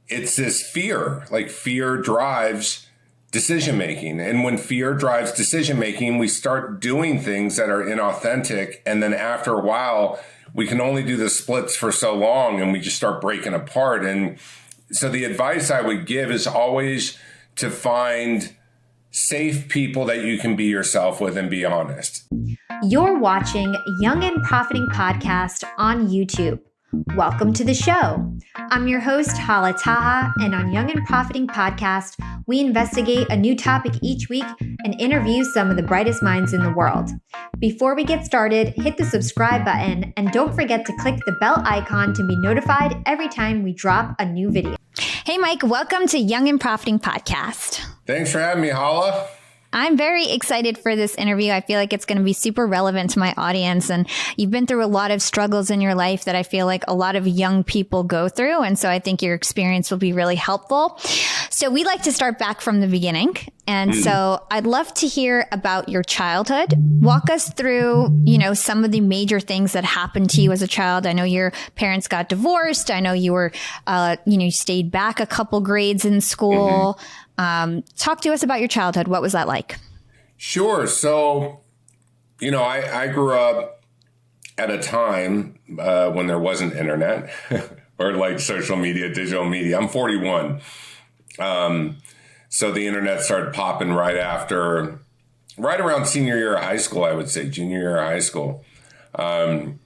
it's this fear, like fear drives decision making. And when fear drives decision making, we start doing things that are inauthentic. And then after a while, we can only do the splits for so long and we just start breaking apart. And so the advice I would give is always to find safe people that you can be yourself with and be honest. You're watching Young and Profiting Podcast on YouTube. Welcome to the show. I'm your host, Hala Taha, and on Young and Profiting Podcast, we investigate a new topic each week and interview some of the brightest minds in the world. Before we get started, hit the subscribe button and don't forget to click the bell icon to be notified every time we drop a new video. Hey, Mike, welcome to Young and Profiting Podcast. Thanks for having me, Hala. I'm very excited for this interview. I feel like it's going to be super relevant to my audience. And you've been through a lot of struggles in your life that I feel like a lot of young people go through. And so I think your experience will be really helpful. So we like to start back from the beginning. And so I'd love to hear about your childhood. Walk us through, some of the major things that happened to you as a child. I know your parents got divorced. I know you were, you stayed back a couple grades in school. Talk to us about your childhood. What was that like? Sure. So, I grew up at a time when there wasn't internet or like social media, digital media. I'm 41. So the internet started popping right around senior year of high school, I would say, junior year of high school. And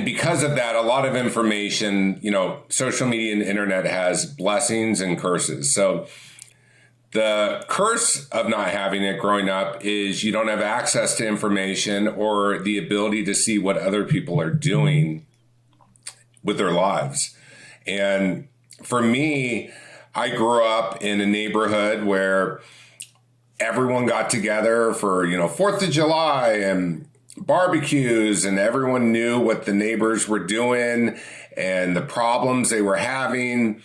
because of that, a lot of information, social media and internet has blessings and curses. So the curse of not having it growing up is you don't have access to information or the ability to see what other people are doing with their lives. And for me, I grew up in a neighborhood where everyone got together for, 4th of July and barbecues, and everyone knew what the neighbors were doing and the problems they were having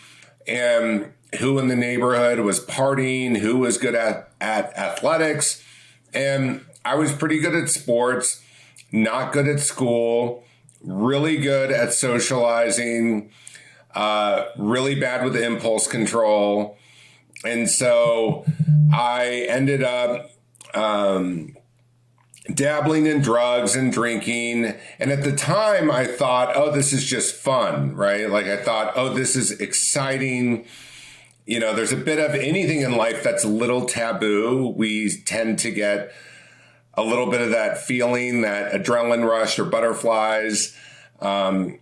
and who in the neighborhood was partying, who was good at athletics. And I was pretty good at sports, not good at school, really good at socializing, really bad with impulse control. And so I ended up dabbling in drugs and drinking. And at the time I thought, oh, this is just fun, right? Like I thought, oh, this is exciting. There's a bit of anything in life that's a little taboo. We tend to get a little bit of that feeling, that adrenaline rush or butterflies. And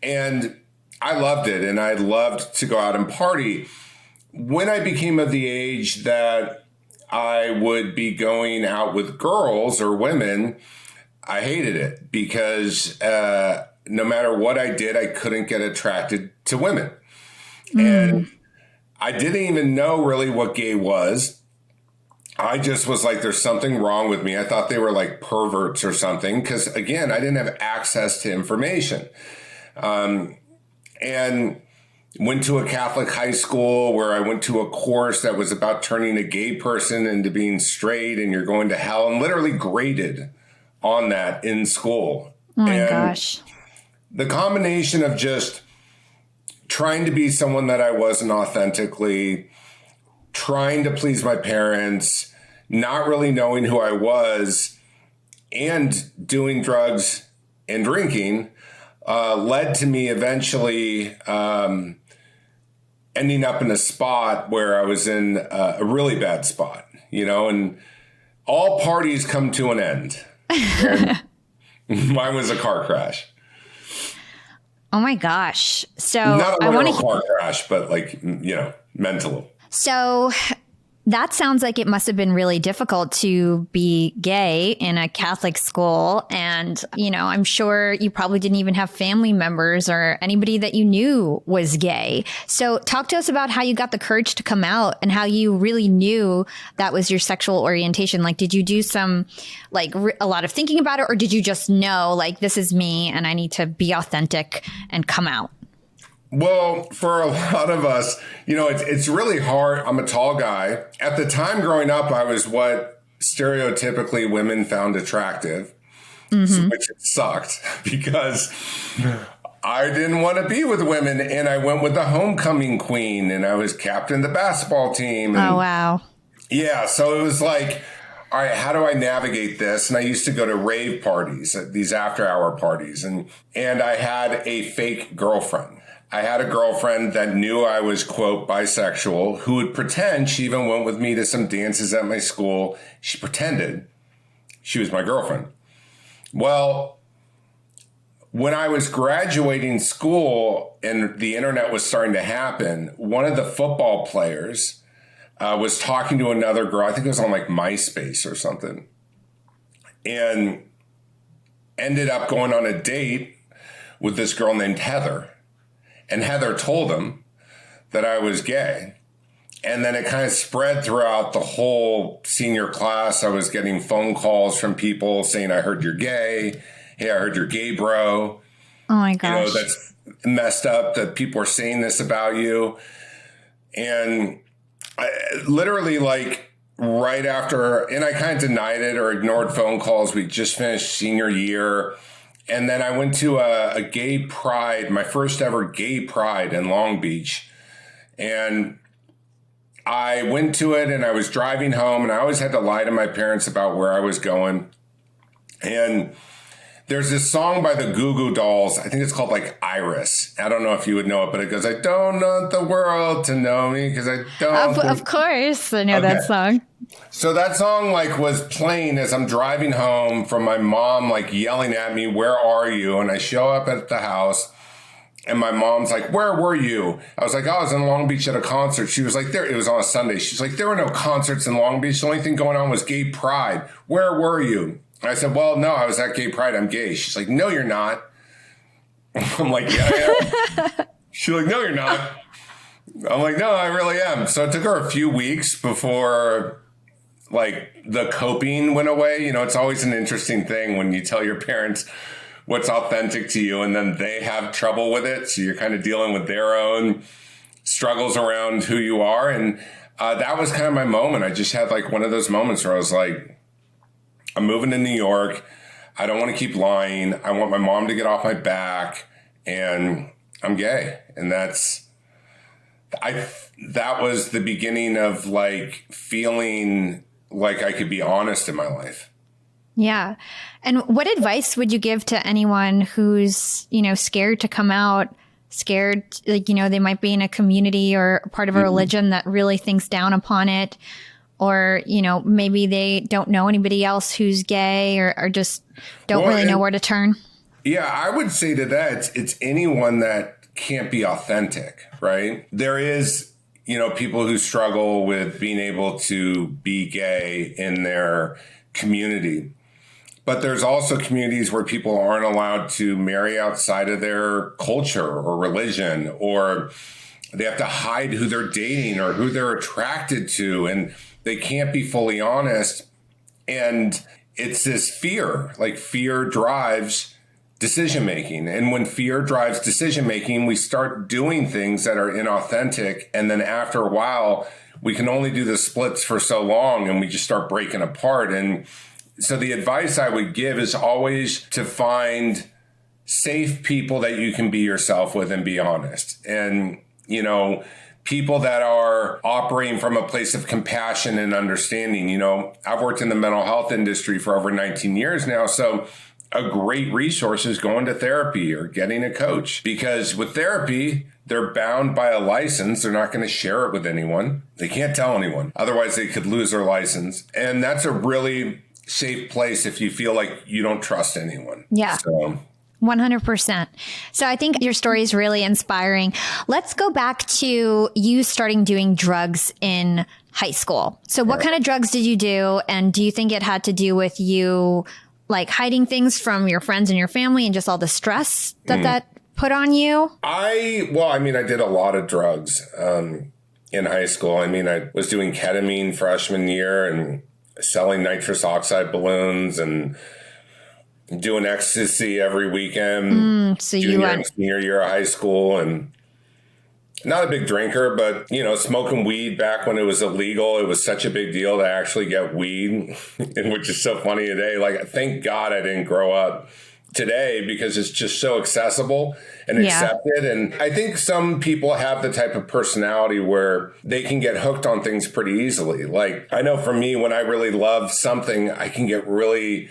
I loved it. And I loved to go out and party. When I became of the age that I would be going out with girls or women, I hated it because no matter what I did, I couldn't get attracted to women. And I didn't even know really what gay was. I just was like, there's something wrong with me. I thought they were like perverts or something because, again, I didn't have access to information. And went to a Catholic high school where I went to a course that was about turning a gay person into being straight and you're going to hell, and literally graded on that in school. Oh my gosh. The combination of just trying to be someone that I wasn't authentically, trying to please my parents, not really knowing who I was, and doing drugs and drinking led to me eventually ending up in a spot where I was in a really bad spot, and all parties come to an end. Mine was a car crash. Oh my gosh. So not a literal car crash, but mental. So that sounds like it must have been really difficult to be gay in a Catholic school. And, I'm sure you probably didn't even have family members or anybody that you knew was gay. So talk to us about how you got the courage to come out and how you really knew that was your sexual orientation. Like, did you do some, a lot of thinking about it, or did you just know, this is me and I need to be authentic and come out? Well, for a lot of us, it's really hard. I'm a tall guy. At the time growing up, I was what stereotypically women found attractive, which sucked because I didn't want to be with women, and I went with the homecoming queen, and I was captain of the basketball team. And oh, wow. yeah, so it was like, all right, how do I navigate this? And I used to go to rave parties, these after-hour parties, and I had a fake girlfriend. I had a girlfriend that knew I was, quote, bisexual, who would pretend. She even went with me to some dances at my school. She pretended she was my girlfriend. Well, when I was graduating school and the internet was starting to happen, one of the football players was talking to another girl. I think it was on like MySpace or something, and ended up going on a date with this girl named Heather. And Heather told him that I was gay. And then it kind of spread throughout the whole senior class. I was getting phone calls from people saying, I heard you're gay. Hey, I heard you're gay, bro. Oh, my gosh. That's messed up that people are saying this about you. And I, literally, like, right after, and I kind of denied it or ignored phone calls. We just finished senior year. And then I went to a gay pride, my first ever gay pride in Long Beach. And I went to it and I was driving home, and I always had to lie to my parents about where I was going. And there's this song by the Goo Goo Dolls. I think it's called like Iris. I don't know if you would know it, but it goes, I don't want the world to know me because I don't. Of course. I know that song. So that song like was playing as I'm driving home from my mom, like yelling at me, where are you? And I show up at the house and my mom's like, where were you? I was like, oh, I was in Long Beach at a concert. She was like, it was on a Sunday. She's like, there were no concerts in Long Beach. The only thing going on was gay pride. Where were you? And I said, well, no, I was at gay pride. I'm gay. She's like, no, you're not. I'm like, yeah, I am. She's like, no, you're not. I'm like, no, I really am. So it took her a few weeks before like the coping went away. You know, it's always an interesting thing when you tell your parents what's authentic to you and then they have trouble with it. So you're kind of dealing with their own struggles around who you are. And that was kind of my moment. I just had like one of those moments where I was like, I'm moving to New York. I don't want to keep lying. I want my mom to get off my back, and I'm gay. And that was the beginning of like feeling like I could be honest in my life. Yeah. And what advice would you give to anyone who's, scared to come out, scared, like, they might be in a community or part of a religion that really thinks down upon it, or, maybe they don't know anybody else who's gay or just don't really know where to turn? Yeah, I would say to that, it's anyone that can't be authentic, right? There is, people who struggle with being able to be gay in their community. But there's also communities where people aren't allowed to marry outside of their culture or religion, or they have to hide who they're dating or who they're attracted to, and they can't be fully honest. And it's this fear, like fear drives decision-making. And when fear drives decision-making, we start doing things that are inauthentic. And then after a while, we can only do the splits for so long and we just start breaking apart. And so the advice I would give is always to find safe people that you can be yourself with and be honest. And, people that are operating from a place of compassion and understanding. I've worked in the mental health industry for over 19 years now. So a great resource is going to therapy or getting a coach, because with therapy, they're bound by a license. They're not going to share it with anyone. They can't tell anyone. Otherwise, they could lose their license. And that's a really safe place if you feel like you don't trust anyone. Yeah. So 100%. So I think your story is really inspiring. Let's go back to you starting doing drugs in high school. So what kind of drugs did you do? And do you think it had to do with you like hiding things from your friends and your family and just all the stress that put on you? I did a lot of drugs in high school. I was doing ketamine freshman year and selling nitrous oxide balloons and doing ecstasy every weekend. So junior and senior year of high school, and not a big drinker, but smoking weed back when it was illegal. It was such a big deal to actually get weed, which is so funny today. Like, thank God I didn't grow up today because it's just so accessible and accepted. And I think some people have the type of personality where they can get hooked on things pretty easily. Like, I know for me, when I really love something, I can get really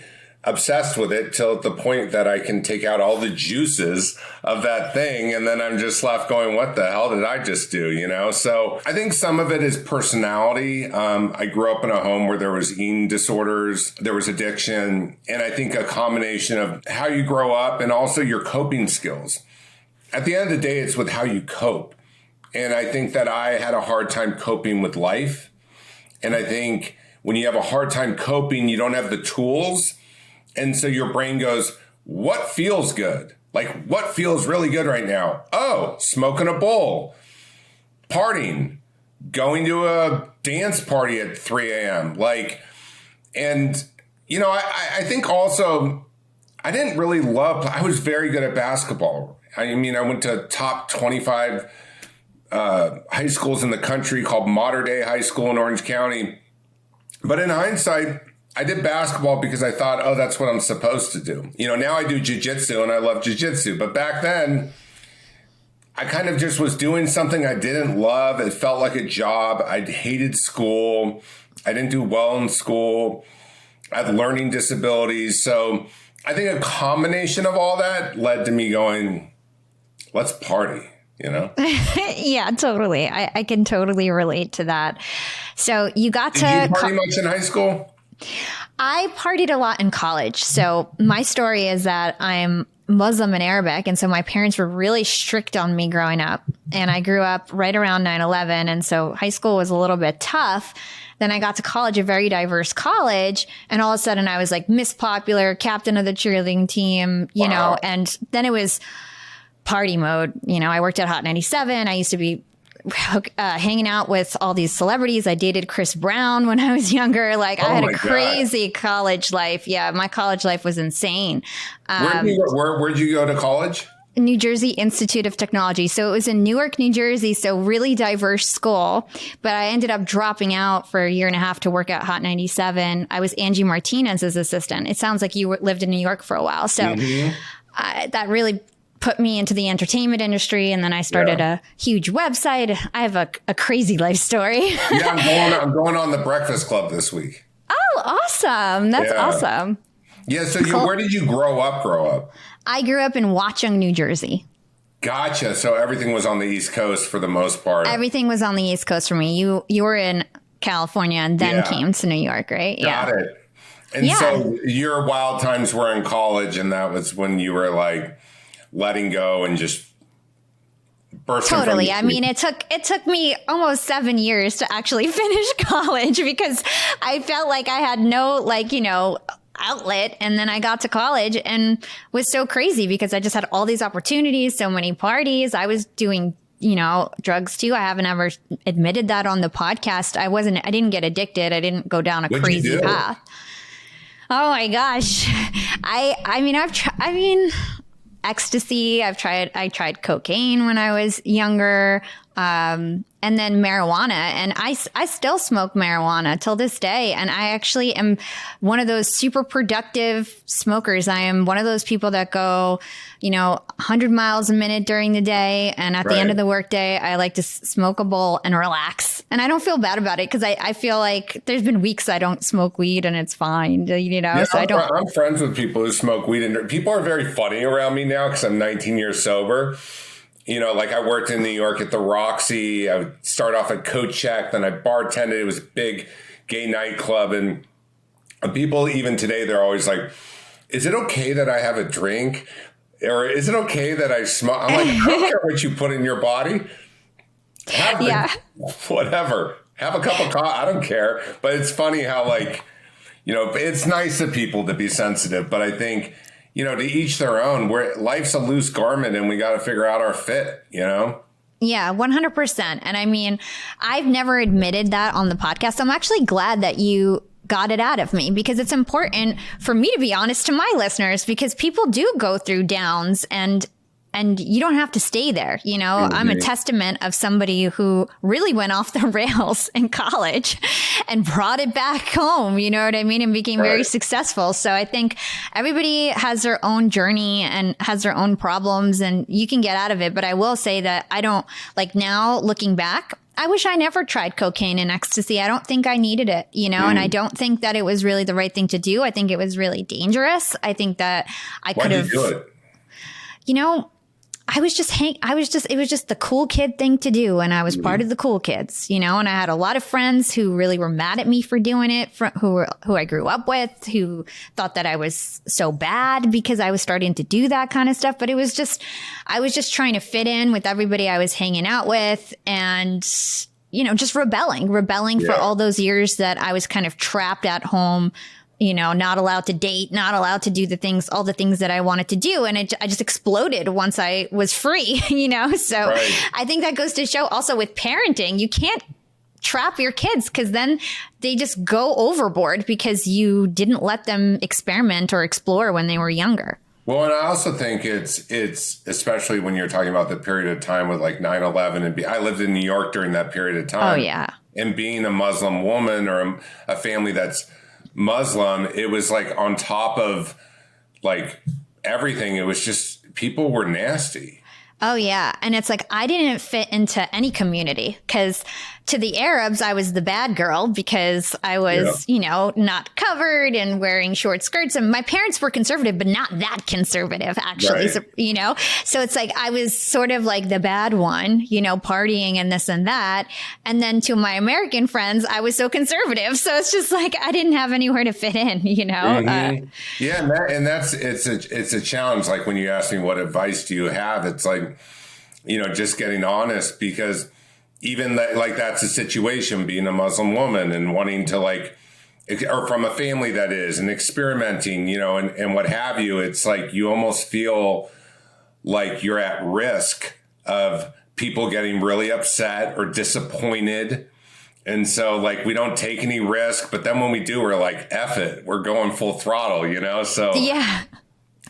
obsessed with it till the point that I can take out all the juices of that thing. And then I'm just left going, what the hell did I just do? You know? So I think some of it is personality. I grew up in a home where there was eating disorders, there was addiction, and I think a combination of how you grow up and also your coping skills. At the end of the day, it's with how you cope. And I think that I had a hard time coping with life. And I think when you have a hard time coping, you don't have the tools. And so your brain goes, what feels good? Like, what feels really good right now? Oh, smoking a bowl, partying, going to a dance party at 3 a.m. Like, and, you know, I think also I didn't really I was very good at basketball. I mean, I went to top 25 high schools in the country called Modern Day High School in Orange County. But in hindsight, I did basketball because I thought, oh, that's what I'm supposed to do. You know, now I do jiu-jitsu and I love jiu-jitsu. But back then, I kind of just was doing something I didn't love. It felt like a job. I hated school. I didn't do well in school. I had learning disabilities. So I think a combination of all that led to me going, let's party, you know? Yeah, totally. I can totally relate to that. So you got Did you party much in high school? I partied a lot in college. So my story is that I'm Muslim and Arabic. And so my parents were really strict on me growing up. And I grew up right around 9/11. And so high school was a little bit tough. Then I got to college, a very diverse college. And all of a sudden I was like Miss Popular, captain of the cheerleading team, you know, and then it was party mode. You know, I worked at Hot 97. I used to be hanging out with all these celebrities. I dated Chris Brown when I was younger. Like, I had a crazy college life. Yeah, my college life was insane. Where'd you go to college? New Jersey Institute of Technology. So it was in Newark, New Jersey. So really diverse school. But I ended up dropping out for a year and a half to work at Hot 97. I was Angie Martinez's assistant. It sounds like you lived in New York for a while. So that really put me into the entertainment industry. And then I started a huge website. I have a crazy life story. I'm going on the Breakfast Club this week. Oh, awesome. That's awesome. Yeah. So where did you grow up? I grew up in Watchung, New Jersey. Gotcha. So everything was on the East Coast for the most part. Everything was on the East Coast for me. You were in California and then came to New York, right? Got it. And so your wild times were in college, and that was when you were like letting go and just bursting. Totally. I mean, it took me almost 7 years to actually finish college because I felt like I had no, outlet. And then I got to college and was so crazy because I just had all these opportunities, so many parties. I was doing, drugs too. I haven't ever admitted that on the podcast. I didn't get addicted. I didn't go down a crazy path. Oh my gosh. Ecstasy. I tried cocaine when I was younger. And then marijuana. And I still smoke marijuana till this day. And I actually am one of those super productive smokers. I am one of those people that go, 100 miles a minute during the day. And at the end of the workday, I like to smoke a bowl and relax. And I don't feel bad about it because I feel like there's been weeks I don't smoke weed and it's fine, Yeah, so I'm friends with people who smoke weed, and people are very funny around me now because I'm 19 years sober. I worked in New York at the Roxy. I would start off at Coat Check, then I bartended. It was a big gay nightclub. And people, even today, they're always like, is it okay that I have a drink? Or is it okay that I smoke? I'm like, I don't care what you put in your body. Whatever. Have a cup of coffee. I don't care. But it's funny how, it's nice of people to be sensitive. But I think, to each their own. Life's a loose garment and we got to figure out our fit, Yeah, 100%. And I mean, I've never admitted that on the podcast. I'm actually glad that you got it out of me because it's important for me to be honest to my listeners because people do go through downs and and you don't have to stay there. You know, I'm a testament of somebody who really went off the rails in college and brought it back home. You know what I mean? And became very successful. So I think everybody has their own journey and has their own problems, and you can get out of it. But I will say that I don't like, now looking back, I wish I never tried cocaine and ecstasy. I don't think I needed it, you know, and I don't think that it was really the right thing to do. I think it was really dangerous. I think that I could have, you know, it was just the cool kid thing to do. And I was part of the cool kids, you know, and I had a lot of friends who really were mad at me for doing it, who I grew up with, who thought that I was so bad because I was starting to do that kind of stuff. But I was just trying to fit in with everybody I was hanging out with, and, you know, just rebelling for all those years that I was kind of trapped at home, you know, not allowed to date, not allowed to do all the things that I wanted to do. And I just exploded once I was free, you know? So I think that goes to show also with parenting, you can't trap your kids, because then they just go overboard because you didn't let them experiment or explore when they were younger. Well, and I also think it's especially when you're talking about the period of time with like 9/11, and I lived in New York during that period of time. Oh, yeah. And being a Muslim woman or a family that's Muslim, it was like on top of like everything. It was just, people were nasty. Oh, yeah. And it's like, I didn't fit into any community, because to the Arabs, I was the bad girl because I was, you know, not covered and wearing short skirts. And my parents were conservative, but not that conservative, actually. So, you know, so it's like I was sort of like the bad one, you know, partying and this and that. And then to my American friends, I was so conservative. So it's just like I didn't have anywhere to fit in, you know? It's a challenge. Like when you ask me what advice do you have, it's like, you know, just getting honest, because even like that's a situation, being a Muslim woman and wanting to like, or from a family that is, and experimenting, you know, and what have you. It's like you almost feel like you're at risk of people getting really upset or disappointed. And so like we don't take any risk, but then when we do, we're like, F it, we're going full throttle, you know? So yeah.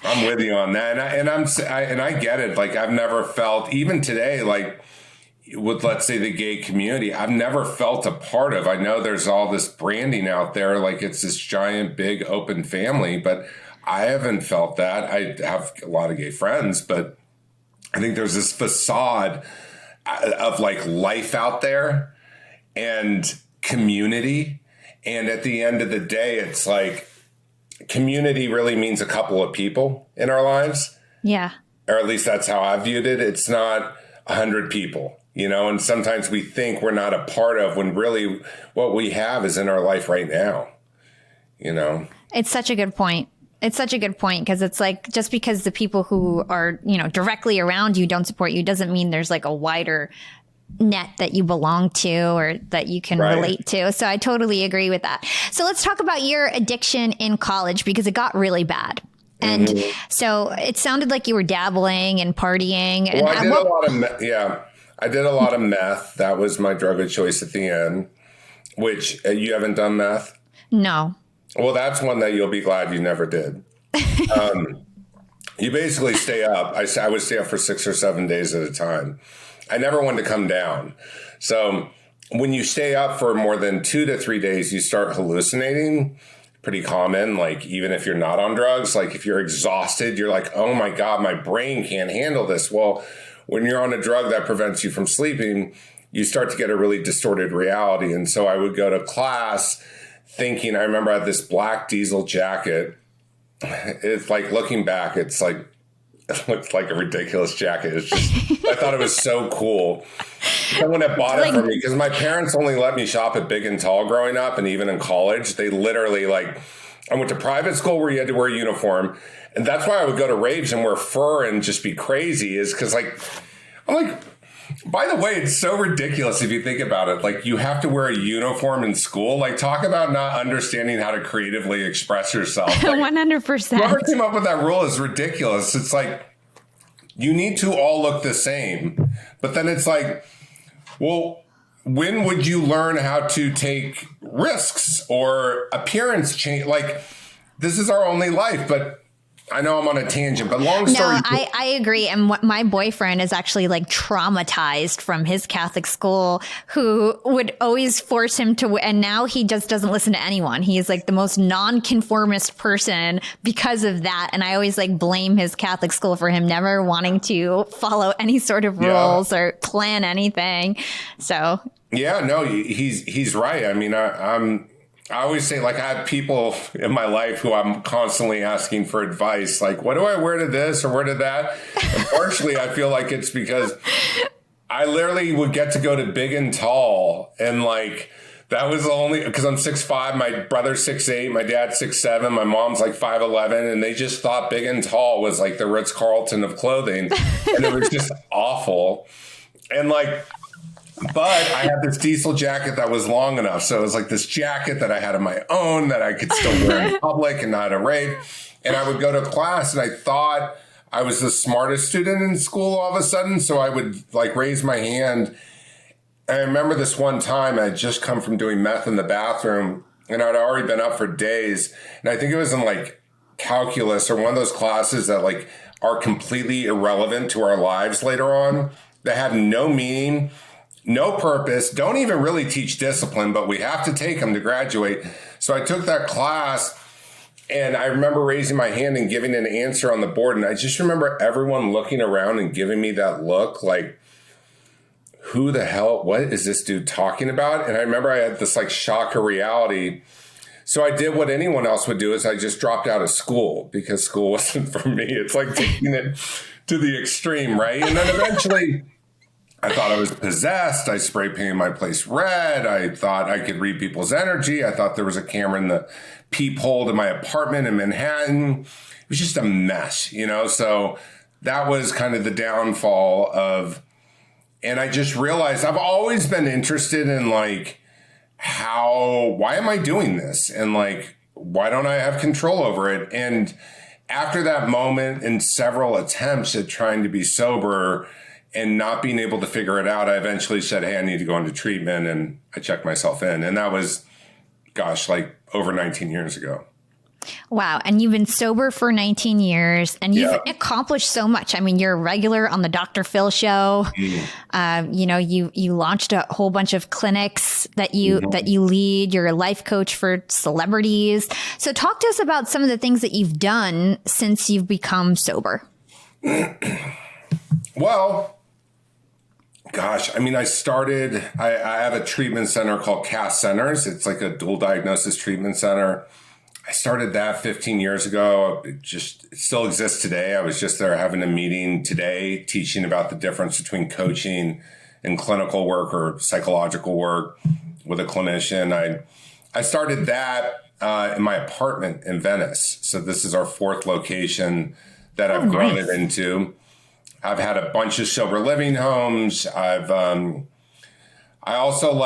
I'm with you on that. And I get it. Like I've never felt, even today, like with, let's say, the gay community, I've never felt a part of. I know there's all this branding out there, like it's this giant, big, open family, but I haven't felt that. I have a lot of gay friends, but I think there's this facade of like life out there and community. And at the end of the day, it's like community really means a couple of people in our lives. Yeah. Or at least that's how I viewed it. It's not 100 people. You know, and sometimes we think we're not a part of, when really what we have is in our life right now, you know? It's such a good point. It's such a good point, because it's like, just because the people who are, you know, directly around you don't support you doesn't mean there's like a wider net that you belong to or that you can relate to. So I totally agree with that. So let's talk about your addiction in college, because it got really bad. And so it sounded like you were dabbling and partying. And well, I did a lot of meth. That was my drug of choice at the end, which you haven't done meth? No. Well, that's one that you'll be glad you never did. You basically stay up. I would stay up for 6 or 7 days at a time. I never wanted to come down. So when you stay up for more than 2 to 3 days, you start hallucinating. Pretty common. Like even if you're not on drugs, like if you're exhausted, you're like, oh my God, my brain can't handle this. Well, when you're on a drug that prevents you from sleeping, you start to get a really distorted reality. And so I would go to class thinking, I remember I had this black diesel jacket. It's like, looking back, it's like, it looked like a ridiculous jacket. It's just, I thought it was so cool. Someone had bought it for me, because my parents only let me shop at Big and Tall growing up. And even in college, they literally like, I went to private school where you had to wear a uniform. And that's why I would go to raves and wear fur and just be crazy, is because like, I'm like, by the way, it's so ridiculous if you think about it. Like you have to wear a uniform in school. Like talk about not understanding how to creatively express yourself. Like, 100%. Whoever came up with that rule is ridiculous. It's like, you need to all look the same. But then it's like, well, when would you learn how to take risks or appearance change? Like this is our only life, but I know I'm on a tangent, but long story. No, I agree. And my boyfriend is actually like traumatized from his Catholic school, who would always force him to, and now he just doesn't listen to anyone. He is like the most nonconformist person because of that. And I always like blame his Catholic school for him never wanting to follow any sort of rules or plan anything. So. Yeah, no, he's right. I mean, I always say, like, I have people in my life who I'm constantly asking for advice. Like, what do I wear to this or wear to that? And partially, I feel like it's because I literally would get to go to Big and Tall. And, like, that was the only, because I'm 6'5", my brother's 6'8", my dad's 6'7", my mom's like 5'11", and they just thought Big and Tall was like the Ritz-Carlton of clothing. And it was just awful. And, like, but I had this diesel jacket that was long enough. So it was like this jacket that I had of my own that I could still wear in public and not a rave. And I would go to class and I thought I was the smartest student in school all of a sudden. So I would like raise my hand. And I remember this one time I had just come from doing meth in the bathroom and I'd already been up for days. And I think it was in like calculus or one of those classes that like are completely irrelevant to our lives later on, that have no meaning, no purpose, don't even really teach discipline, but we have to take them to graduate. So I took that class and I remember raising my hand and giving an answer on the board. And I just remember everyone looking around and giving me that look like, who the hell, what is this dude talking about? And I remember I had this like shock of reality. So I did what anyone else would do, is I just dropped out of school because school wasn't for me. It's like taking it to the extreme, right? And then eventually I thought I was possessed. I spray painted my place red. I thought I could read people's energy. I thought there was a camera in the peephole to my apartment in Manhattan. It was just a mess, you know? So that was kind of the downfall of, and I just realized I've always been interested in like, why am I doing this? And like, why don't I have control over it? And after that moment and several attempts at trying to be sober and not being able to figure it out, I eventually said, hey, I need to go into treatment. And I checked myself in. And that was, gosh, like over 19 years ago. Wow. And you've been sober for 19 years and you've accomplished so much. I mean, you're a regular on the Dr. Phil show. You know, you launched a whole bunch of clinics that you lead. You're a life coach for celebrities. So talk to us about some of the things that you've done since you've become sober. Well, gosh, I mean, I have a treatment center called CAS Centers. It's like a dual diagnosis treatment center. I started that 15 years ago. It still exists today. I was just there having a meeting today, teaching about the difference between coaching and clinical work or psychological work with a clinician. I started that in my apartment in Venice. So this is our fourth location that I've grown it into. I've had a bunch of sober living homes. I also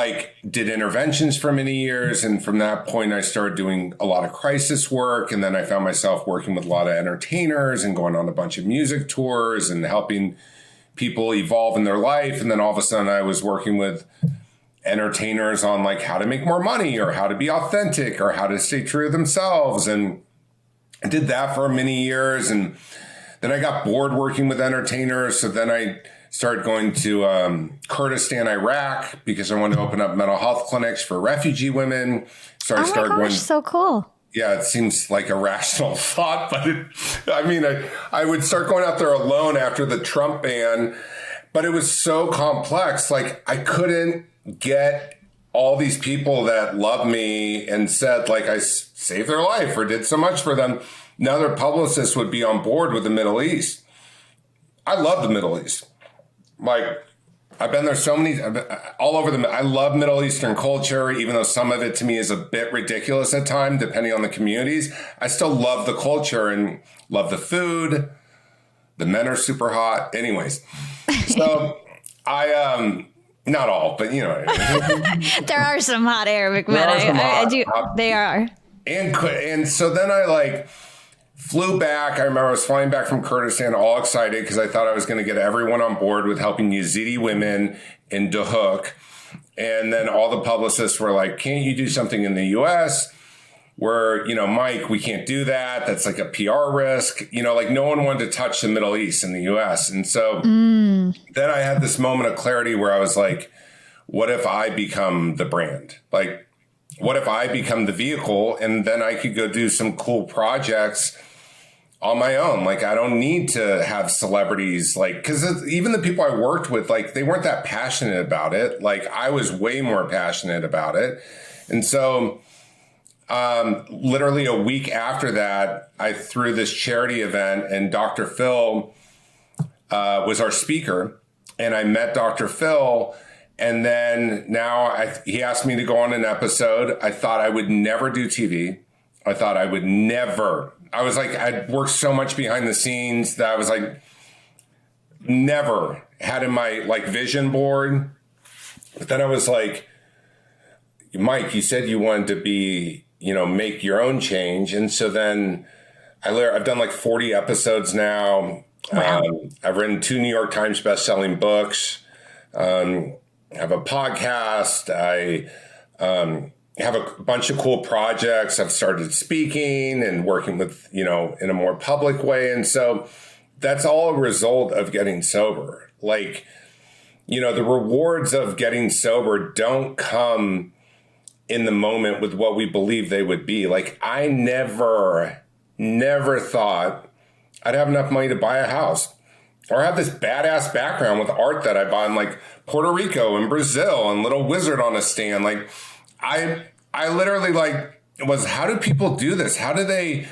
did interventions for many years. And from that point, I started doing a lot of crisis work. And then I found myself working with a lot of entertainers and going on a bunch of music tours and helping people evolve in their life. And then all of a sudden I was working with entertainers on how to make more money or how to be authentic or how to stay true to themselves. And I did that for many years. And then I got bored working with entertainers. So then I started going to Kurdistan, Iraq, because I wanted to open up mental health clinics for refugee women. So I started going. So cool. Yeah, it seems like a rational thought, but I would start going out there alone after the Trump ban, but it was so complex. I couldn't get all these people that love me and said I saved their life or did so much for them. Now their publicists would be on board with the Middle East. I love the Middle East. I've been there all over I love Middle Eastern culture, even though some of it to me is a bit ridiculous at times, depending on the communities. I still love the culture and love the food. The men are super hot. Anyways, so not all, but you know. There are some hot Arabic men. I do. They are. And so then I flew back. I remember I was flying back from Kurdistan all excited because I thought I was going to get everyone on board with helping Yazidi women in Duhok. And then all the publicists were like, can't you do something in the U.S.? where, Mike, we can't do that. That's like a PR risk. Like no one wanted to touch the Middle East in the US. And so then I had this moment of clarity where I was like, what if I become the brand? Like, what if I become the vehicle and then I could go do some cool projects on my own? Like, I don't need to have celebrities, like, because even the people I worked with, like, they weren't that passionate about it. Like, I was way more passionate about it. And so literally a week after that, I threw this charity event and Dr. Phil was our speaker. And I met Dr. Phil. And then now he asked me to go on an episode. I thought I would never do TV. I thought I would never. I was like, I'd worked so much behind the scenes that I was like, never had in my like vision board. But then I was like, Mike, you said you wanted to be, make your own change. And so then I've done like 40 episodes now. Wow. I've written 2 New York Times bestselling books. I have a podcast. I have a bunch of cool projects. I've started speaking and working with, in a more public way. And so that's all a result of getting sober. Like, the rewards of getting sober don't come in the moment with what we believe they would be. Like, I never thought I'd have enough money to buy a house or have this badass background with art that I bought in like Puerto Rico and Brazil and Little Wizard on a stand. Like, I literally like how do people do this? How do they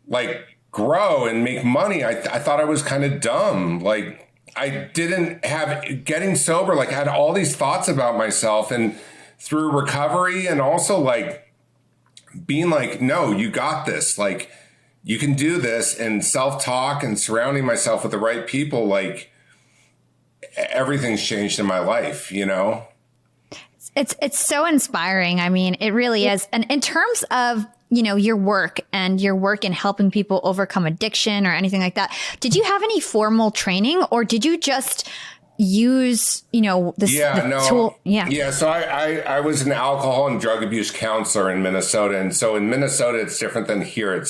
like grow and make money? I thought I was kind of dumb. Like, I didn't have getting sober. Like, I had all these thoughts about myself, and through recovery and also like being like, no, you got this. Like, you can do this, and self-talk and surrounding myself with the right people, like everything's changed in my life, It's so inspiring. I mean, it really is. And in terms of, your work in helping people overcome addiction or anything like that, did you have any formal training, or did you just use, this tool? Yeah. So I was an alcohol and drug abuse counselor in Minnesota. And so in Minnesota, it's different than here.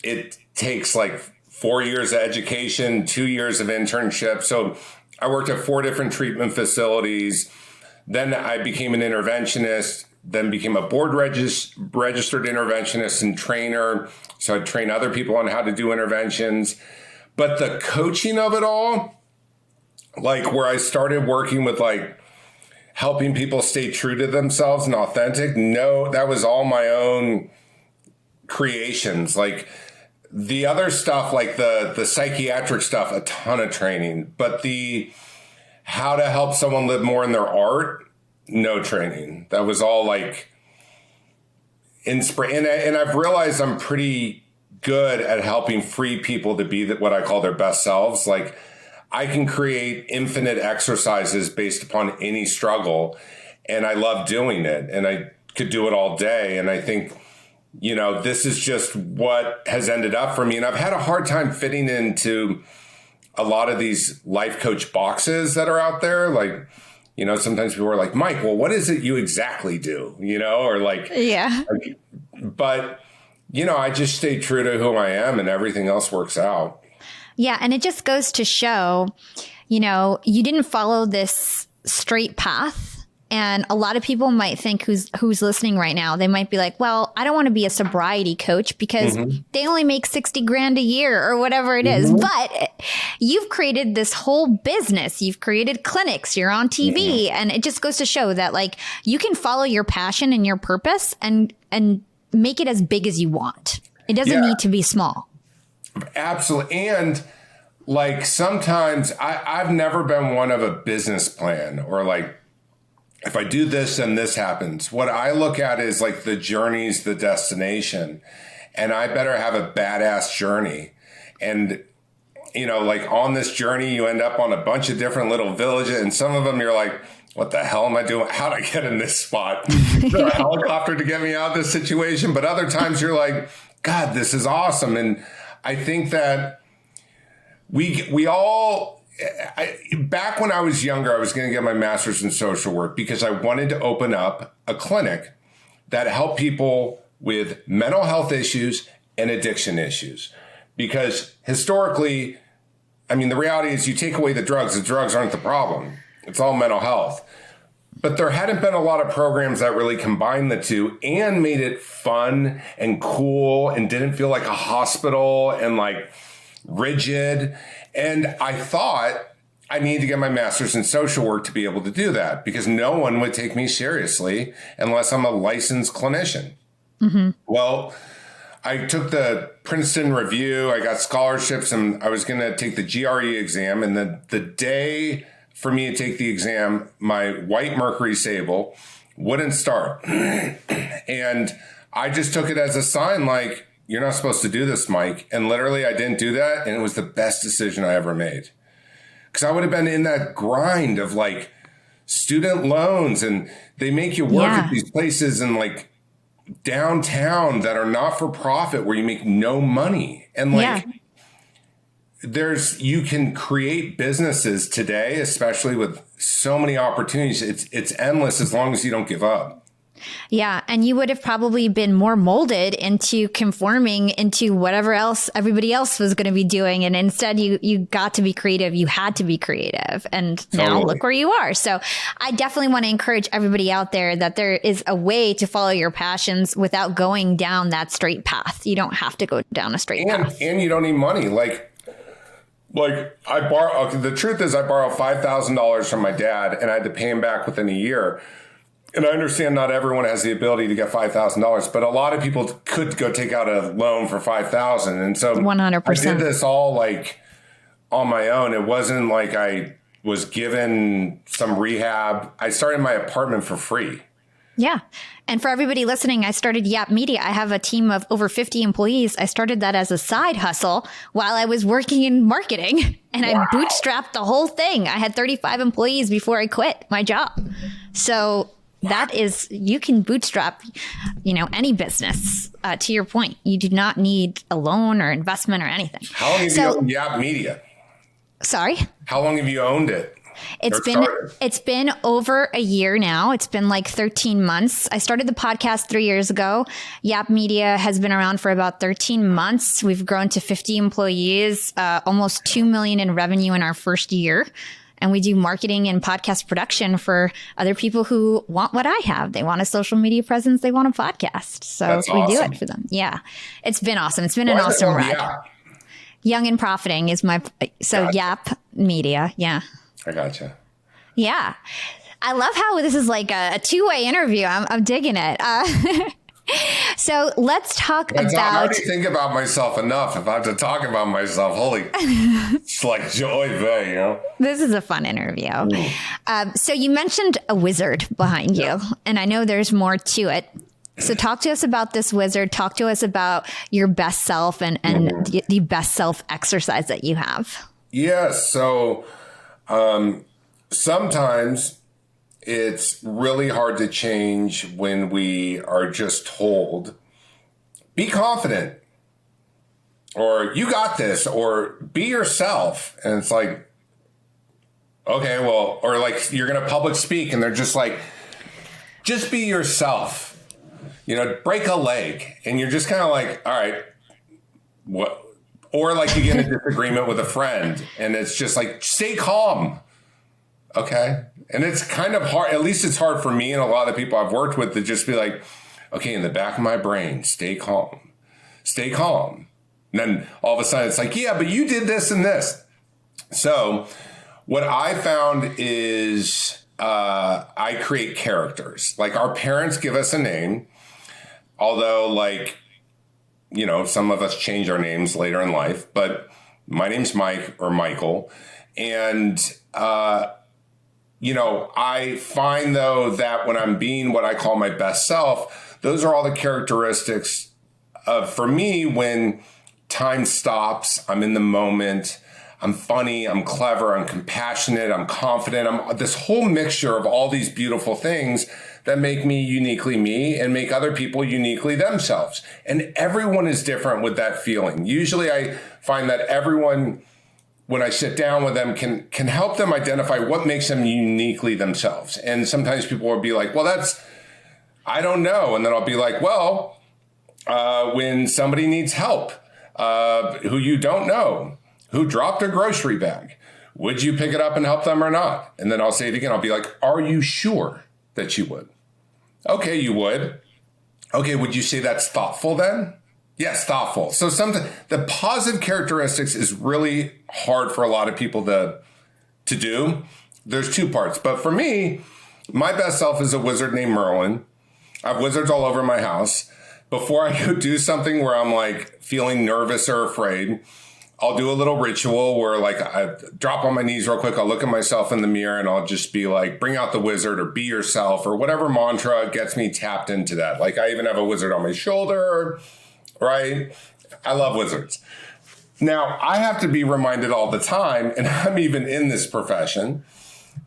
It takes like 4 years of education, 2 years of internship. So I worked at 4 different treatment facilities. Then I became an interventionist, then became a board registered interventionist and trainer. So I'd train other people on how to do interventions. But the coaching of it all, like where I started working with like helping people stay true to themselves and authentic, no, that was all my own creations. Like the other stuff, like the psychiatric stuff, a ton of training. But the how to help someone live more in their art, no training. That was all like inspiration. And I've realized I'm pretty good at helping free people to be what I call their best selves. Like, I can create infinite exercises based upon any struggle, and I love doing it, and I could do it all day. And I think, this is just what has ended up for me. And I've had a hard time fitting into a lot of these life coach boxes that are out there. Like, sometimes people are like, Mike, well, what is it you exactly do? Or like, yeah. But, I just stay true to who I am, and everything else works out. Yeah. And it just goes to show, you didn't follow this straight path. And a lot of people might think who's listening right now, they might be like, well, I don't want to be a sobriety coach because they only make 60 grand a year or whatever it is. But you've created this whole business. You've created clinics. You're on TV. And it just goes to show that like you can follow your passion and your purpose and make it as big as you want. It doesn't need to be small. Absolutely. And like sometimes I've never been one of a business plan or like, if I do this, then this happens. What I look at is like the journey's the destination, and I better have a badass journey. And, like on this journey, you end up on a bunch of different little villages, and some of them you're like, what the hell am I doing? How'd I get in this spot? Is there a helicopter to get me out of this situation? But other times you're like, God, this is awesome. And I think that we all, back when I was younger, I was going to get my master's in social work because I wanted to open up a clinic that helped people with mental health issues and addiction issues. Because historically, I mean, the reality is you take away the drugs aren't the problem. It's all mental health. But there hadn't been a lot of programs that really combined the two and made it fun and cool and didn't feel like a hospital and like rigid. And I thought I needed to get my master's in social work to be able to do that, because no one would take me seriously unless I'm a licensed clinician. Mm-hmm. Well, I took the Princeton review, I got scholarships, and I was going to take the GRE exam. And the day for me to take the exam, my white Mercury Sable wouldn't start. And I just took it as a sign, like, you're not supposed to do this, Mike. And literally I didn't do that. And it was the best decision I ever made. Because I would have been in that grind of like student loans, and they make you work at these places in like downtown that are not for profit where you make no money. And like, you can create businesses today, especially with so many opportunities. It's endless as long as you don't give up. Yeah. And you would have probably been more molded into conforming into whatever else everybody else was going to be doing. And instead you got to be creative. You had to be creative. And now look where you are. So I definitely want to encourage everybody out there that there is a way to follow your passions without going down that straight path. You don't have to go down a straight path. And you don't need money. Like the truth is I borrowed $5,000 from my dad and I had to pay him back within a year. And I understand not everyone has the ability to get $5,000, but a lot of people could go take out a loan for $5,000. And so 100%. I did this all like on my own. It wasn't like I was given some rehab. I started my apartment for free. Yeah. And for everybody listening, I started YAP Media. I have a team of over 50 employees. I started that as a side hustle while I was working in marketing, and I bootstrapped the whole thing. I had 35 employees before I quit my job. So that is, you can bootstrap, any business. To your point, you do not need a loan or investment or anything. How long have you owned YAP Media? Sorry? How long have you owned it? It's been over a year now. It's been like 13 months. I started the podcast 3 years ago. YAP Media has been around for about 13 months. We've grown to 50 employees, almost 2 million in revenue in our first year. And we do marketing and podcast production for other people who want what I have. They want a social media presence. They want a podcast. So we do it for them. Yeah. It's been awesome. It's been an awesome ride. Young and Profiting is YAP Media. Yeah. I gotcha. Yeah. I love how this is like a two-way interview. I'm digging it. So let's talk about... I already think about myself enough. If I have to talk about myself, it's like joy there, This is a fun interview. So you mentioned a wizard behind you, and I know there's more to it. So talk to us about this wizard. Talk to us about your best self and the best self exercise that you have. Yes. So sometimes it's really hard to change when we are just told, be confident, or you got this, or be yourself. And it's like, okay, well, or like you're going to public speak and they're just like, just be yourself, break a leg. And you're just kind of like, all right, what? Or like you get in a disagreement with a friend and it's just like, stay calm. Okay. And it's kind of hard, at least it's hard for me and a lot of the people I've worked with to just be like, okay, in the back of my brain, stay calm. Stay calm. And then all of a sudden it's like, yeah, but you did this and this. So what I found is I create characters. Like our parents give us a name, although some of us change our names later in life, but my name's Mike or Michael. And, I find, though, that when I'm being what I call my best self, those are all the characteristics of, for me, when time stops, I'm in the moment, I'm funny, I'm clever, I'm compassionate, I'm confident. I'm this whole mixture of all these beautiful things that make me uniquely me and make other people uniquely themselves. And everyone is different with that feeling. Usually I find that everyone, when I sit down with them, can help them identify what makes them uniquely themselves. And sometimes people will be like, well, I don't know. And then I'll be like, well, when somebody needs help, who you don't know, who dropped a grocery bag. Would you pick it up and help them or not? And then I'll say it again. I'll be like, are you sure that you would? Okay, you would. Okay, would you say that's thoughtful then? Yes, thoughtful. So the positive characteristics is really hard for a lot of people to do. There's two parts. But for me, my best self is a wizard named Merlin. I have wizards all over my house. Before I go do something where I'm like feeling nervous or afraid, I'll do a little ritual where like I drop on my knees real quick. I'll look at myself in the mirror and I'll just be like, bring out the wizard or be yourself or whatever mantra gets me tapped into that. Like I even have a wizard on my shoulder, right? I love wizards. Now I have to be reminded all the time, and I'm even in this profession,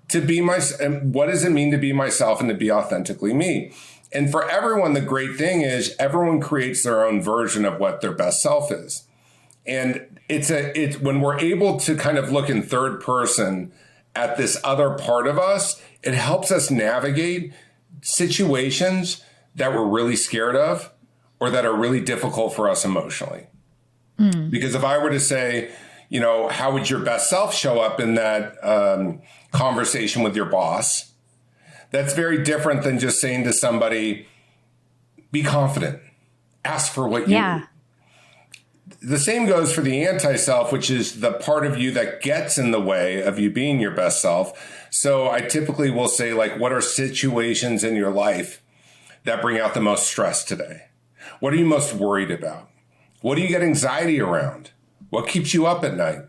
to be and what does it mean to be myself and to be authentically me? And for everyone, the great thing is everyone creates their own version of what their best self is. And it's when we're able to kind of look in third person at this other part of us, it helps us navigate situations that we're really scared of or that are really difficult for us emotionally. Because if I were to say, you know, how would your best self show up in that conversation with your boss? That's very different than just saying to somebody, be confident, ask for what you need. The same goes for the anti-self, which is the part of you that gets in the way of you being your best self. So I typically will say, like, what are situations in your life that bring out the most stress today? What are you most worried about? What do you get anxiety around? What keeps you up at night?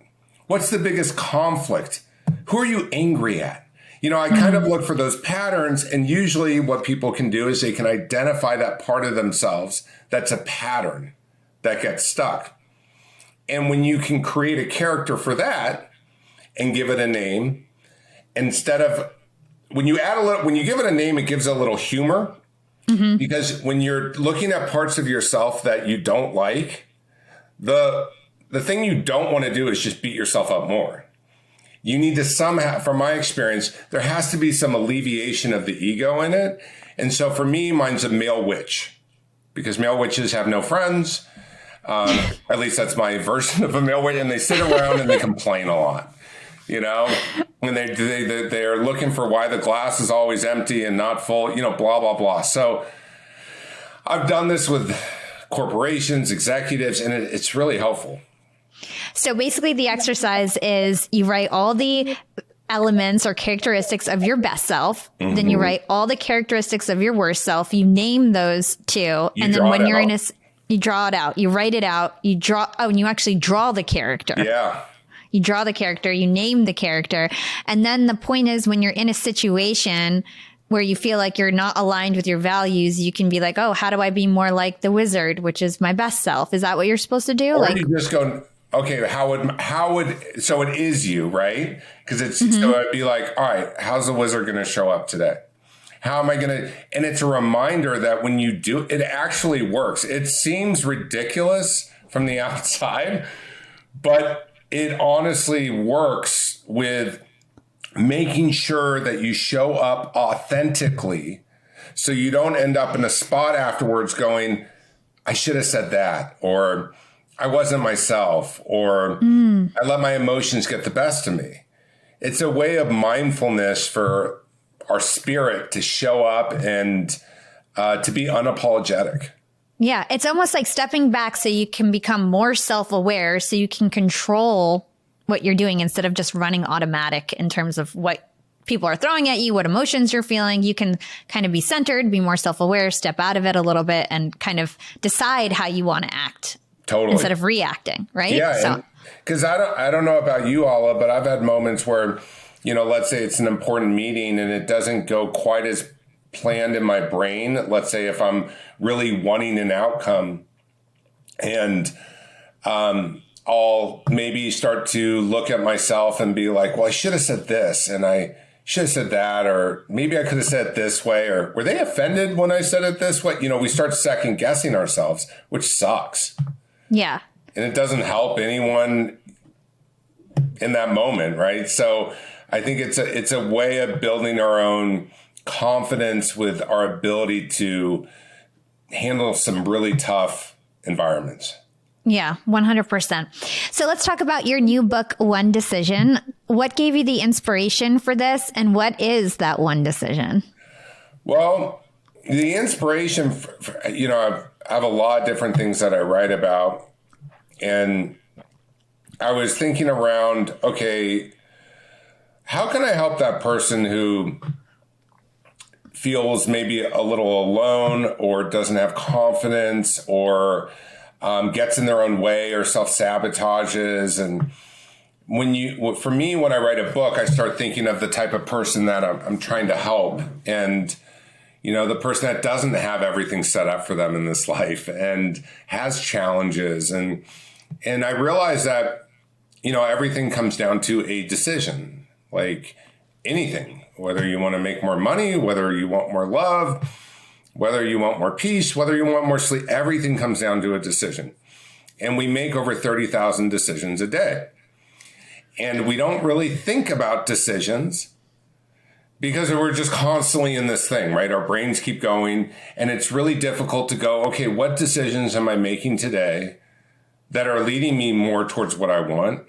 What's the biggest conflict? Who are you angry at? You know, I kind of look for those patterns, and usually what people can do is they can identify that part of themselves that's a pattern that gets stuck. And when you can create a character for that and give it a name, instead of when you give it a name, it gives it a little humor. Because when you're looking at parts of yourself that you don't like, the thing you don't want to do is just beat yourself up more. You need to somehow, from my experience, there has to be some alleviation of the ego in it. And so for me, mine's a male witch, because male witches have no friends. At least that's my version of a male witch. And they sit around and they complain a lot, you know, and they're looking for why the glass is always empty and not full, you know, blah, blah, blah. So I've done this with corporations, executives, and it's really helpful. So basically the exercise is you write all the elements or characteristics of your best self. Then you write all the characteristics of your worst self. You name those two. And then when you're in you draw it out, you write it out, and you actually draw the character. Yeah. You draw the character, you name the character. And then the point is when you're in a situation where you feel like you're not aligned with your values, you can be like, oh, how do I be more like the wizard, which is my best self? Is that what you're supposed to do? Or you just go, okay, so it is you, right? Because so I'd be like, all right, how's the wizard going to show up today? How am I going to, and it's a reminder that when you do, it actually works. It seems ridiculous from the outside, but it honestly works with making sure that you show up authentically so you don't end up in a spot afterwards going, I should have said that, or I wasn't myself, or I let my emotions get the best of me. It's a way of mindfulness for our spirit to show up and to be unapologetic. Yeah, it's almost like stepping back so you can become more self-aware, so you can control what you're doing instead of just running automatic in terms of what people are throwing at you, what emotions you're feeling. You can kind of be centered, be more self-aware, step out of it a little bit and kind of decide how you want to act. Totally. Instead of reacting, right? Yeah, because I don't know about you, Alla, but I've had moments where, you know, let's say it's an important meeting and it doesn't go quite as planned in my brain. Let's say if I'm really wanting an outcome, and I'll maybe start to look at myself and be like, well, I should have said this and I should have said that, or maybe I could have said it this way, or were they offended when I said it this way? You know, we start second guessing ourselves, which sucks. Yeah. And it doesn't help anyone in that moment, right? So I think it's a way of building our own confidence with our ability to handle some really tough environments. Yeah, 100%. So let's talk about your new book, One Decision. What gave you the inspiration for this, and what is that one decision? Well, the inspiration, I have a lot of different things that I write about. And I was thinking around, okay, how can I help that person who feels maybe a little alone or doesn't have confidence or gets in their own way or self-sabotages? And for me, when I write a book, I start thinking of the type of person that I'm trying to help. And, the person that doesn't have everything set up for them in this life and has challenges. And I realize that, everything comes down to a decision, like anything, whether you want to make more money, whether you want more love, whether you want more peace, whether you want more sleep, everything comes down to a decision. And we make over 30,000 decisions a day. And we don't really think about decisions because we're just constantly in this thing, right? Our brains keep going, and it's really difficult to go, okay, what decisions am I making today that are leading me more towards what I want,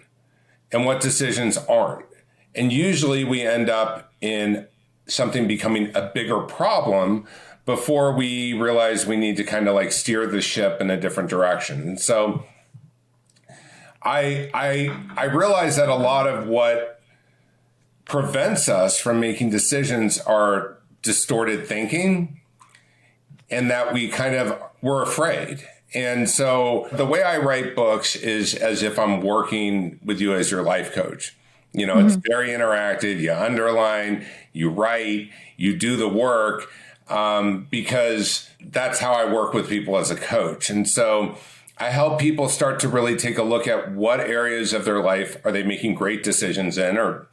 and what decisions aren't? And usually we end up in something becoming a bigger problem before we realize we need to kind of like steer the ship in a different direction. And so I realize that a lot of what prevents us from making decisions are distorted thinking, and that we're afraid. And so the way I write books is as if I'm working with you as your life coach. It's very interactive. You underline, you write, you do the work, because that's how I work with people as a coach. And so I help people start to really take a look at what areas of their life are they making great decisions in, or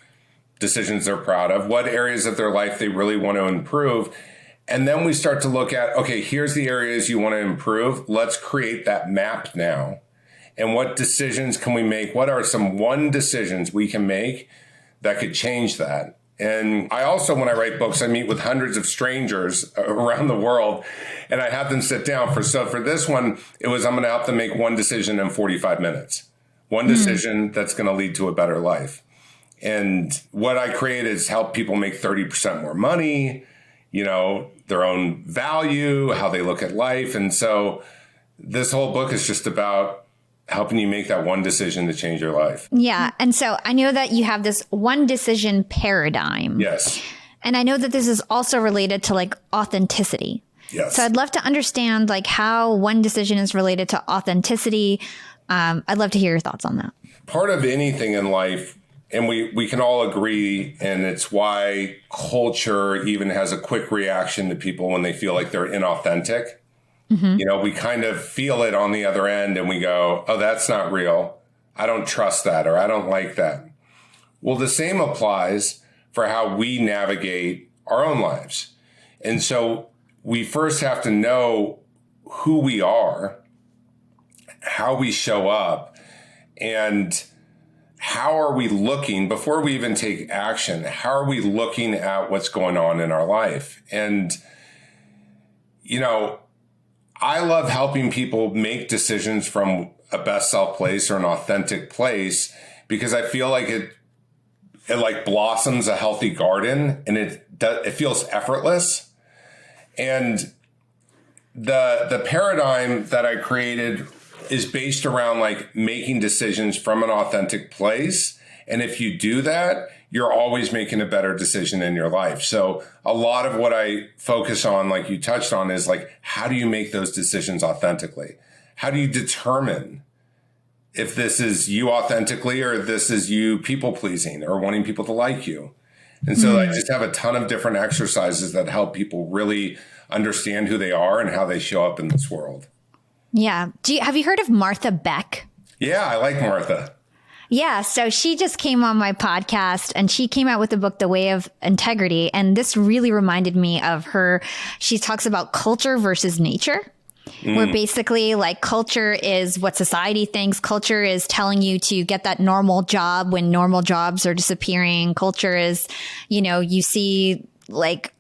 decisions they're proud of, what areas of their life they really want to improve. And then we start to look at, okay, here's the areas you want to improve. Let's create that map now. And what decisions can we make? What are some one decisions we can make that could change that? And I also, when I write books, I meet with hundreds of strangers around the world, and I have them sit down so for this one, I'm going to help them make one decision in 45 minutes, one decision that's going to lead to a better life. And what I create is help people make 30% more money, their own value, how they look at life. And so this whole book is just about helping you make that one decision to change your life. Yeah. And so I know that you have this one decision paradigm. Yes. And I know that this is also related to like authenticity. Yes. So I'd love to understand like how one decision is related to authenticity. I'd love to hear your thoughts on that. Part of anything in life, and we can all agree, and it's why culture even has a quick reaction to people when they feel like they're inauthentic. Mm-hmm. We kind of feel it on the other end and we go, oh, that's not real. I don't trust that, or I don't like that. Well, the same applies for how we navigate our own lives. And so we first have to know who we are, how we show up, and how are we looking before we even take action? How are we looking at what's going on in our life? And, I love helping people make decisions from a best self place or an authentic place, because I feel like it like blossoms a healthy garden, and it feels effortless. And the paradigm that I created is based around like making decisions from an authentic place. And if you do that, you're always making a better decision in your life. So a lot of what I focus on, like you touched on, is like, how do you make those decisions authentically? How do you determine if this is you authentically, or this is you people pleasing or wanting people to like you? And so I just have a ton of different exercises that help people really understand who they are and how they show up in this world. Yeah. Have you heard of Martha Beck? Yeah, I like Martha. Yeah. So she just came on my podcast, and she came out with the book, The Way of Integrity. And this really reminded me of her. She talks about culture versus nature, where basically like culture is what society thinks. Culture is telling you to get that normal job when normal jobs are disappearing. Culture is, you see like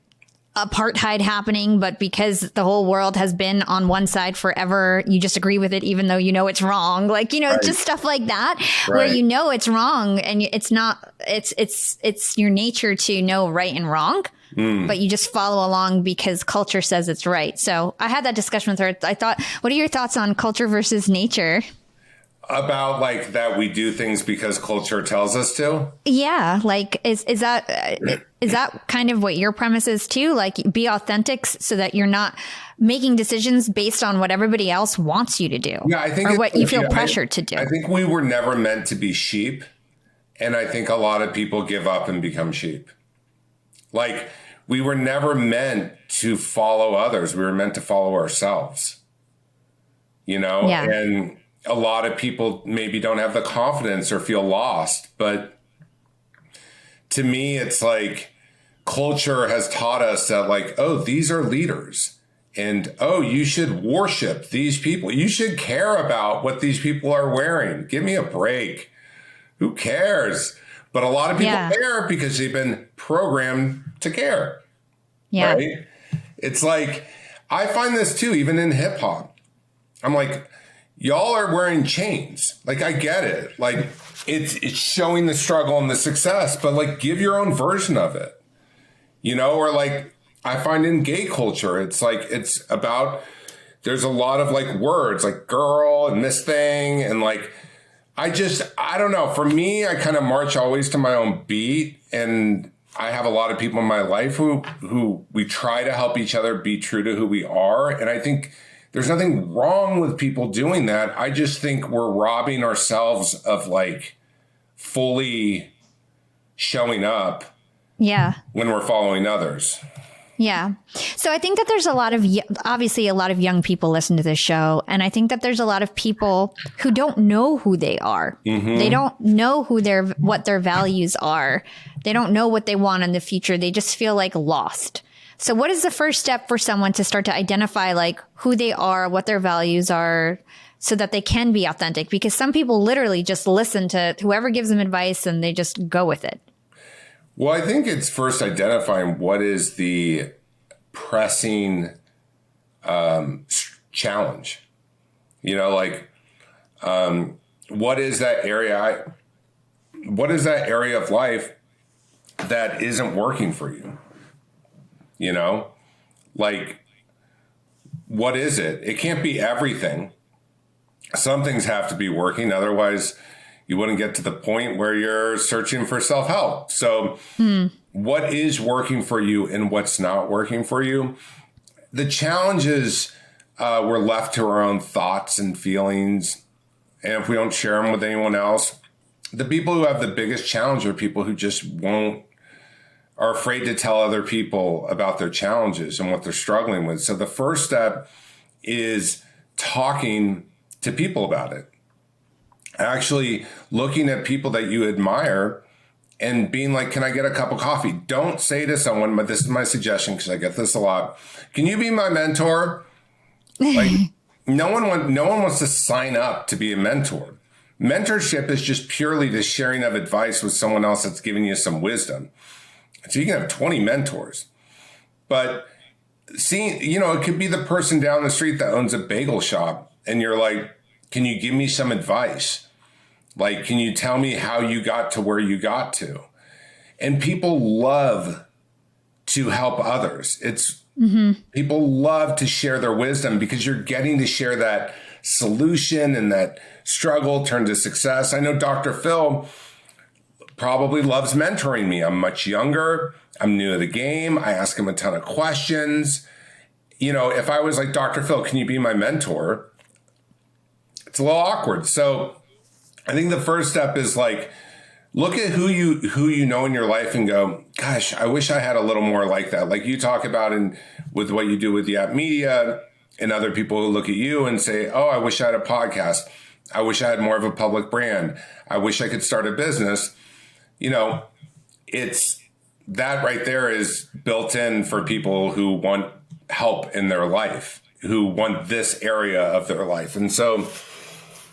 apartheid happening, but because the whole world has been on one side forever, you just agree with it, even though you know it's wrong. Like, Right. just stuff like that, Right. where you know it's wrong, and it's not. It's your nature to know right and wrong. But you just follow along because culture says it's right. So I had that discussion with her. I thought, what are your thoughts on culture versus nature? About like that we do things because culture tells us to? Yeah. Like, is that kind of what your premise is too? Like, be authentic so that you're not making decisions based on what everybody else wants you to do. Yeah, I think or what you feel pressured to do. I think we were never meant to be sheep. And I think a lot of people give up and become sheep. Like, we were never meant to follow others. We were meant to follow ourselves, Yeah. And a lot of people maybe don't have the confidence or feel lost. But to me, it's like culture has taught us that, like, oh, these are leaders. And, oh, you should worship these people. You should care about what these people are wearing. Give me a break. Who cares? But a lot of people care because they've been programmed to care. Yeah. Right? It's like, I find this too, even in hip hop. I'm like, y'all are wearing chains. Like, I get it. Like, it's showing the struggle and the success, but like, give your own version of it. Or like, I find in gay culture, it's like, it's about, there's a lot of like words like girl and this thing. And like, I don't know. For me, I kind of march always to my own beat. And I have a lot of people in my life who we try to help each other be true to who we are. And I think there's nothing wrong with people doing that. I just think we're robbing ourselves of like fully showing up. Yeah. When we're following others. Yeah. So I think that there's obviously a lot of young people listen to this show. And I think that there's a lot of people who don't know who they are. Mm-hmm. They don't know what their values are. They don't know what they want in the future. They just feel like lost. So what is the first step for someone to start to identify like who they are, what their values are, so that they can be authentic? Because some people literally just listen to whoever gives them advice and they just go with it. Well, I think it's first identifying what is the pressing challenge. What is that area? What is that area of life that isn't working for you? What is it? It can't be everything. Some things have to be working. Otherwise, you wouldn't get to the point where you're searching for self-help. So what is working for you and what's not working for you? The challenge is we're left to our own thoughts and feelings. And if we don't share them with anyone else, the people who have the biggest challenge are people who just are afraid to tell other people about their challenges and what they're struggling with. So the first step is talking to people about it. Actually looking at people that you admire and being like, can I get a cup of coffee? Don't say to someone, but this is my suggestion because I get this a lot. Can you be my mentor? Like no one wants to sign up to be a mentor. Mentorship is just purely the sharing of advice with someone else that's giving you some wisdom. So you can have 20 mentors, but it could be the person down the street that owns a bagel shop. And you're like, can you give me some advice? Like, can you tell me how you got to where you got to? And people love to help others. People love to share their wisdom because you're getting to share that solution and that struggle turned to success. I know Dr. Phil probably loves mentoring me. I'm much younger. I'm new to the game. I ask him a ton of questions. If I was like, Dr. Phil, can you be my mentor? It's a little awkward. So I think the first step is like, look at who you know in your life and go, gosh, I wish I had a little more like that. Like you talk about with what you do with YAP Media and other people who look at you and say, oh, I wish I had a podcast. I wish I had more of a public brand. I wish I could start a business. It's that right there is built in for people who want help in their life, who want this area of their life. And so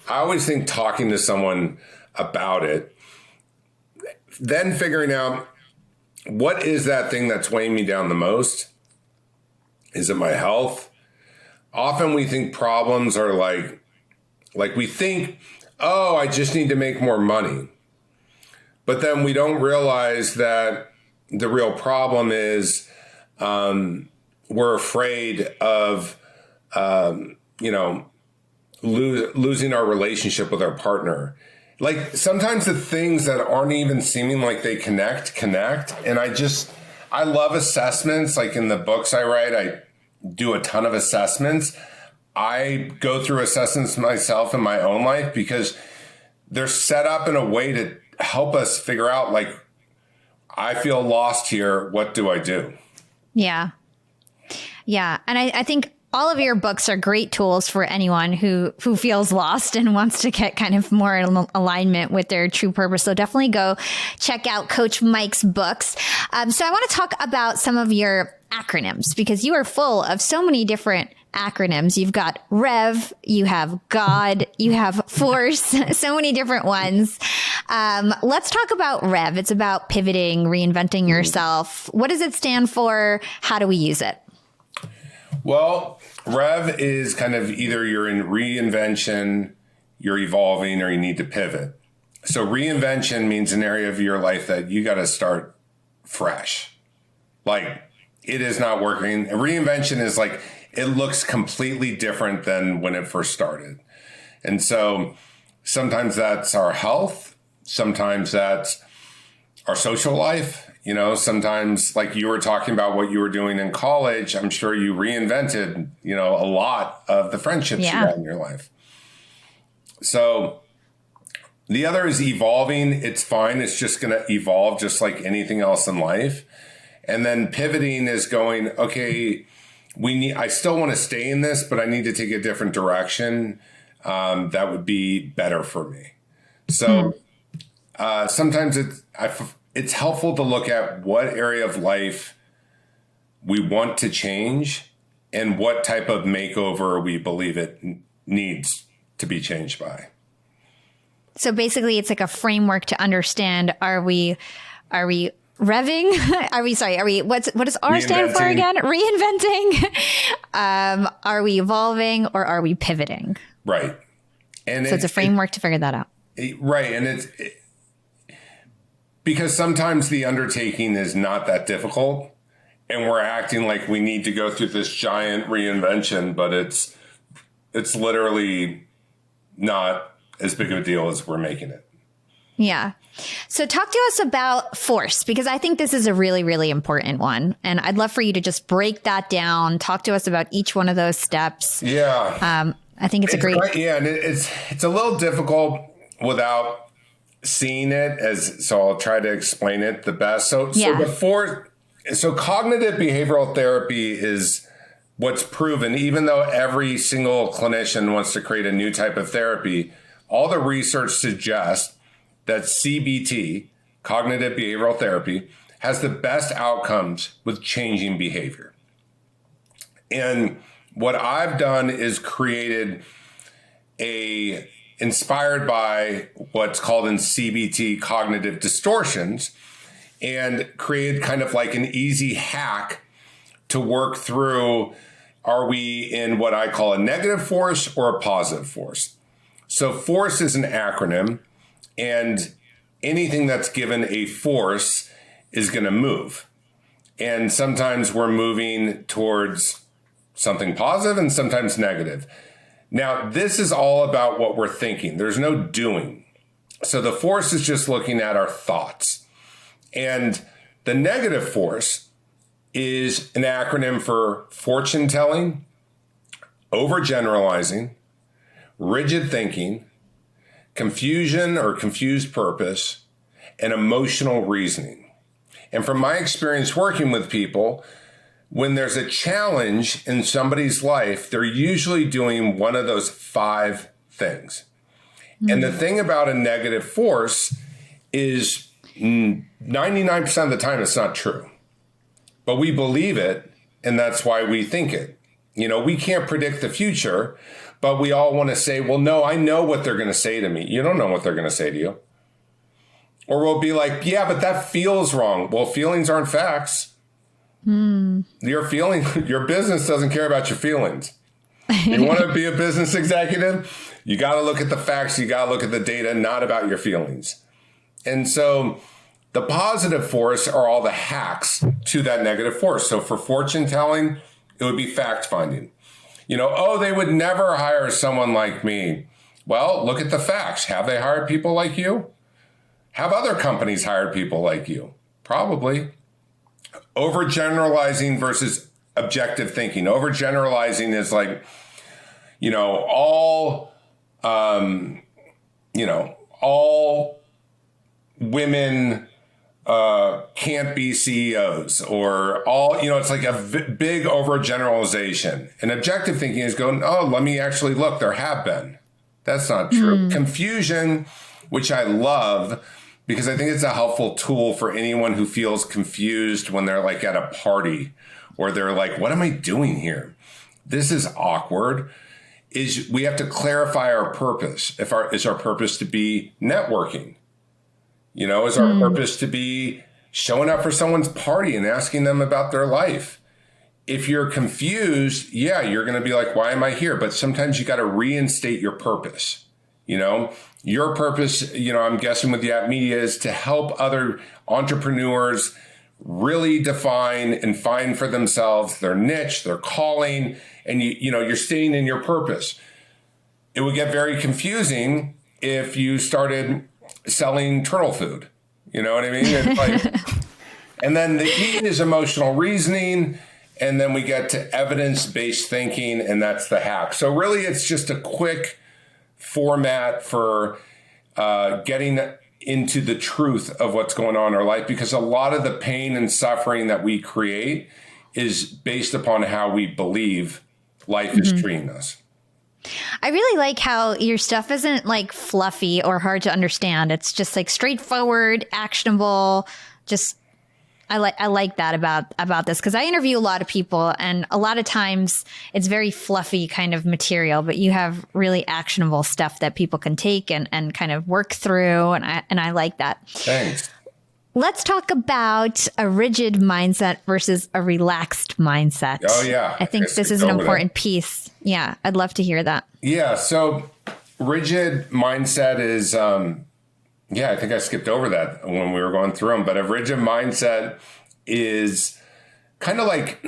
I always think talking to someone about it, then figuring out what is that thing that's weighing me down the most Is it my health? Often we think problems are like we think, oh, I just need to make more money. But then we don't realize that the real problem is we're afraid of, losing our relationship with our partner. Like sometimes the things that aren't even seeming like they connect. And I love assessments. Like in the books I write, I do a ton of assessments. I go through assessments myself in my own life because they're set up in a way to help us figure out, like, I feel lost here. What do I do? Yeah. Yeah. And I think all of your books are great tools for anyone who feels lost and wants to get kind of more in alignment with their true purpose. So definitely go check out Coach Mike's books. So I want to talk about some of your acronyms because you are full of so many different acronyms. You've got REV, you have God, you have Force, so many different ones. Let's talk about REV. It's about pivoting, reinventing yourself. What does it stand for? How do we use it? Well, REV is kind of either you're in reinvention, you're evolving, or you need to pivot. So reinvention means an area of your life that you got to start fresh. Like it is not working. Reinvention is like, it looks completely different than when it first started. And so sometimes that's our health. Sometimes that's our social life. Sometimes like you were talking about what you were doing in college, I'm sure you reinvented, a lot of the friendships you had in your life. So the other is evolving. It's fine. It's just going to evolve just like anything else in life. And then pivoting is going, okay, I still want to stay in this, but I need to take a different direction. That would be better for me. So sometimes it's helpful to look at what area of life we want to change and what type of makeover we believe it needs to be changed by. So basically it's like a framework to understand, are we revving? What does R stand for again? Reinventing. Are we evolving or are we pivoting? Right. And so it's a framework to figure that out. Right. And because sometimes the undertaking is not that difficult and we're acting like we need to go through this giant reinvention, but it's literally not as big of a deal as we're making it. Yeah. So talk to us about force, because I think this is a really, really important one. And I'd love for you to just break that down. Talk to us about each one of those steps. Yeah. I think it's a great. Yeah. And it's a little difficult without seeing it so I'll try to explain it the best. So cognitive behavioral therapy is what's proven, even though every single clinician wants to create a new type of therapy, all the research suggests that CBT, cognitive behavioral therapy, has the best outcomes with changing behavior. And what I've done is created inspired by what's called in CBT cognitive distortions, and created kind of like an easy hack to work through, are we in what I call a negative force or a positive force? So force is an acronym, and anything that's given a force is going to move. And sometimes we're moving towards something positive and sometimes negative. Now, this is all about what we're thinking. There's no doing. So the force is just looking at our thoughts. And the negative force is an acronym for fortune telling, overgeneralizing, rigid thinking, confusion or confused purpose, and emotional reasoning. And from my experience working with people, when there's a challenge in somebody's life, they're usually doing one of those 5 things. Mm-hmm. And the thing about a negative force is 99% of the time it's not true. But we believe it, and that's why we think it. We can't predict the future, but we all want to say, well, no, I know what they're going to say to me. You don't know what they're going to say to you. Or we'll be like, yeah, but that feels wrong. Well, feelings aren't facts. Your business doesn't care about your feelings. You want to be a business executive, you got to look at the facts, you got to look at the data, not about your feelings. And so the positive force are all the hacks to that negative force. So for fortune telling, it would be fact finding. They would never hire someone like me. Well, look at the facts. Have they hired people like you? Have other companies hired people like you? Probably. Overgeneralizing versus objective thinking. Overgeneralizing is like, all women can't be CEOs, or it's like a big overgeneralization. And objective thinking is going, let me actually look, there have been. That's not true. Confusion, which I love, because I think it's a helpful tool for anyone who feels confused when they're like at a party, or they're like, what am I doing here? This is awkward. Is we have to clarify our purpose. Is our purpose to be networking? Is our purpose to be showing up for someone's party and asking them about their life? If you're confused, you're going to be like, why am I here? But sometimes you got to reinstate your purpose. Your purpose, I'm guessing with YAP Media, is to help other entrepreneurs really define and find for themselves their niche, their calling, and you're staying in your purpose. It would get very confusing if you started selling turtle food. You know what I mean? It's like, and then the E is emotional reasoning, and then we get to evidence-based thinking, and that's the hack. So really, it's just a quick format for getting into the truth of what's going on in our life, because a lot of the pain and suffering that we create is based upon how we believe life is treating us. I really like how your stuff isn't like fluffy or hard to understand. It's just like straightforward, actionable. I like that about this, because I interview a lot of people, and a lot of times it's very fluffy kind of material, but you have really actionable stuff that people can take and kind of work through. And I like that. Thanks. Let's talk about a rigid mindset versus a relaxed mindset. Oh, yeah. I think this is an important piece. Yeah, I'd love to hear that. Yeah, so rigid mindset is, I think I skipped over that when we were going through them, but a rigid mindset is kind of like,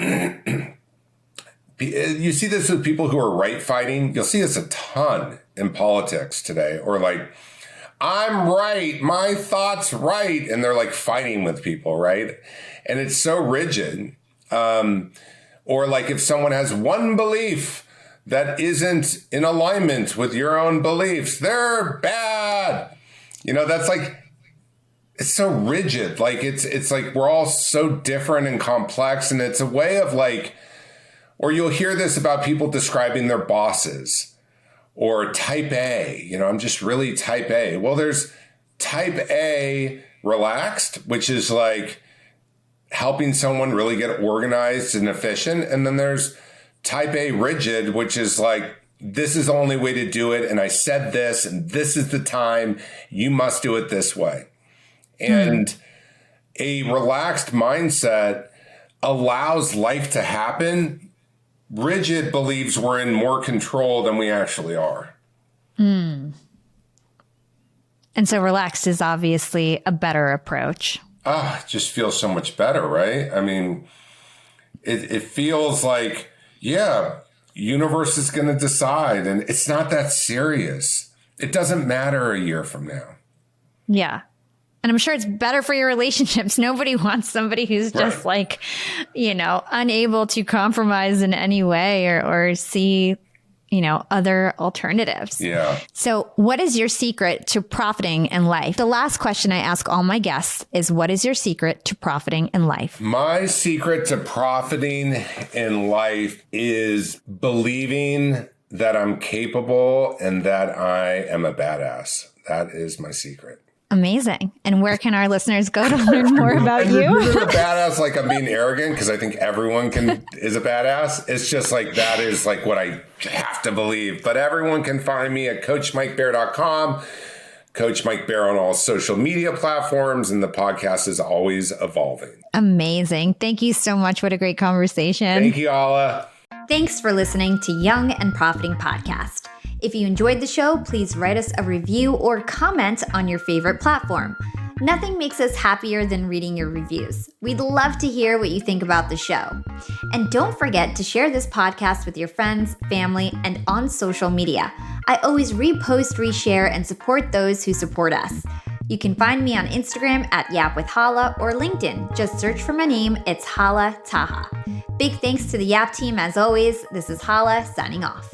you see this with people who are right fighting. You'll see this a ton in politics today, or like, I'm right, my thought's right. And they're like fighting with people, right? And it's so rigid. Or like if someone has one belief that isn't in alignment with your own beliefs, they're bad. That's like, it's so rigid. Like it's like we're all so different and complex. And it's a way of like, or you'll hear this about people describing their bosses. Or type A, I'm just really type A. Well, there's type A relaxed, which is like helping someone really get organized and efficient. And then there's type A rigid, which is like, this is the only way to do it. And I said this, and this is the time. You must do it this way. And a relaxed mindset allows life to happen. Rigid believes we're in more control than we actually are. And so relaxed is obviously a better approach. It just feels so much better, right? I mean, it feels like, universe is going to decide, and it's not that serious. It doesn't matter a year from now. Yeah. And I'm sure it's better for your relationships. Nobody wants somebody who's just like, unable to compromise in any way or see, other alternatives. Yeah. So what is your secret to profiting in life? The last question I ask all my guests is, what is your secret to profiting in life? My secret to profiting in life is believing that I'm capable and that I am a badass. That is my secret. Amazing. And where can our listeners go to learn more about you? Isn't a badass like I'm being arrogant, because I think everyone is a badass. It's just like that is like what I have to believe. But everyone can find me at coachmikebear.com. Coach Mike Bear on all social media platforms, and the podcast is always evolving. Amazing. Thank you so much. What a great conversation. Thank you, Hala. Thanks for listening to Young and Profiting Podcast. If you enjoyed the show, please write us a review or comment on your favorite platform. Nothing makes us happier than reading your reviews. We'd love to hear what you think about the show. And don't forget to share this podcast with your friends, family, and on social media. I always repost, reshare, and support those who support us. You can find me on Instagram at YAP with Hala or LinkedIn. Just search for my name. It's Hala Taha. Big thanks to the YAP team as always. This is Hala signing off.